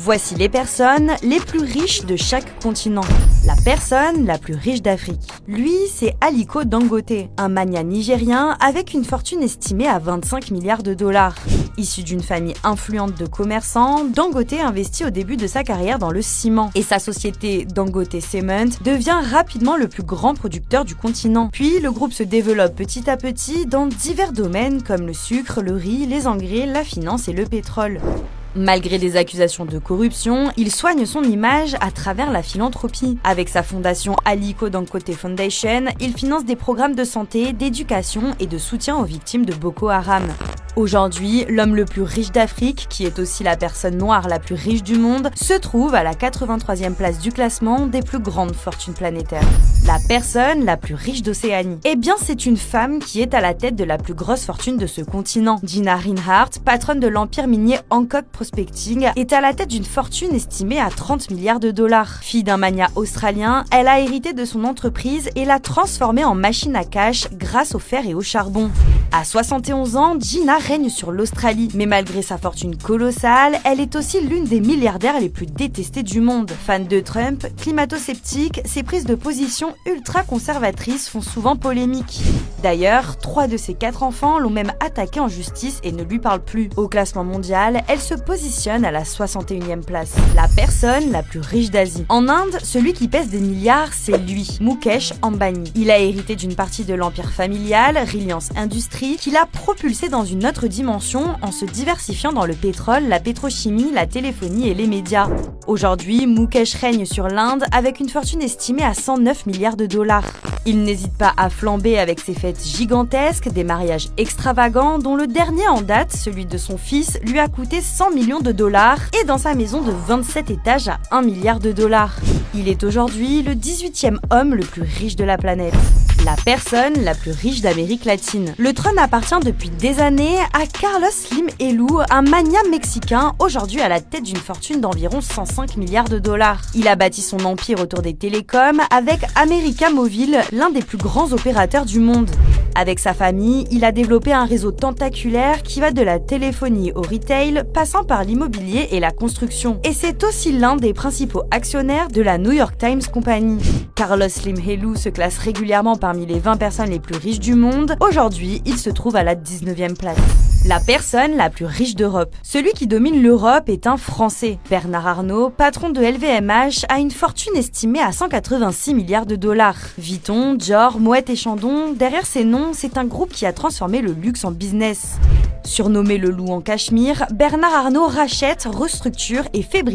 Voici les personnes les plus riches de chaque continent. La personne la plus riche d'Afrique. Lui, c'est Aliko Dangote, un magnat nigérien avec une fortune estimée à 25 milliards de dollars. Issu d'une famille influente de commerçants, Dangote investit au début de sa carrière dans le ciment et sa société Dangote Cement devient rapidement le plus grand producteur du continent. Puis le groupe se développe petit à petit dans divers domaines comme le sucre, le riz, les engrais, la finance et le pétrole. Malgré des accusations de corruption, il soigne son image à travers la philanthropie. Avec sa fondation Aliko Dangote Foundation, il finance des programmes de santé, d'éducation et de soutien aux victimes de Boko Haram. Aujourd'hui, l'homme le plus riche d'Afrique, qui est aussi la personne noire la plus riche du monde, se trouve à la 83e place du classement des plus grandes fortunes planétaires. La personne la plus riche d'Océanie. Eh bien, c'est une femme qui est à la tête de la plus grosse fortune de ce continent. Gina Rinehart, patronne de l'empire minier Hancock Prospecting, est à la tête d'une fortune estimée à 30 milliards de dollars. Fille d'un magnat australien, elle a hérité de son entreprise et l'a transformée en machine à cash grâce au fer et au charbon. À 71 ans, Gina règne sur l'Australie, mais malgré sa fortune colossale, elle est aussi l'une des milliardaires les plus détestées du monde. Fan de Trump, climato-sceptique, ses prises de position ultra-conservatrices font souvent polémique. D'ailleurs, 3 de ses 4 enfants l'ont même attaquée en justice et ne lui parlent plus. Au classement mondial, elle se positionne à la 61e place. La personne la plus riche d'Asie. En Inde, celui qui pèse des milliards, c'est lui, Mukesh Ambani. Il a hérité d'une partie de l'empire familial, Reliance Industries, qui l'a propulsé dans une autre dimension en se diversifiant dans le pétrole, la pétrochimie, la téléphonie et les médias. Aujourd'hui, Mukesh règne sur l'Inde avec une fortune estimée à 109 milliards de dollars. Il n'hésite pas à flamber avec ses fêtes gigantesques, des mariages extravagants dont le dernier en date, celui de son fils, lui a coûté 100 millions de dollars et dans sa maison de 27 étages à 1 milliard de dollars. Il est aujourd'hui le 18e homme le plus riche de la planète. La personne la plus riche d'Amérique latine. Le trône appartient depuis des années à Carlos Slim Helú, un magnat mexicain aujourd'hui à la tête d'une fortune d'environ 105 milliards de dollars. Il a bâti son empire autour des télécoms avec América Móvil, l'un des plus grands opérateurs du monde. Avec sa famille, il a développé un réseau tentaculaire qui va de la téléphonie au retail, passant par l'immobilier et la construction. Et c'est aussi l'un des principaux actionnaires de la New York Times Company. Carlos Slim Helú se classe régulièrement parmi les 20 personnes les plus riches du monde. Aujourd'hui, il se trouve à la 19e place. La personne la plus riche d'Europe. Celui qui domine l'Europe est un Français. Bernard Arnault, patron de LVMH, a une fortune estimée à 186 milliards de dollars. Vuitton, Dior, Moët et Chandon, derrière ces noms, c'est un groupe qui a transformé le luxe en business. Surnommé le loup en Cachemire, Bernard Arnault rachète, restructure et fait briller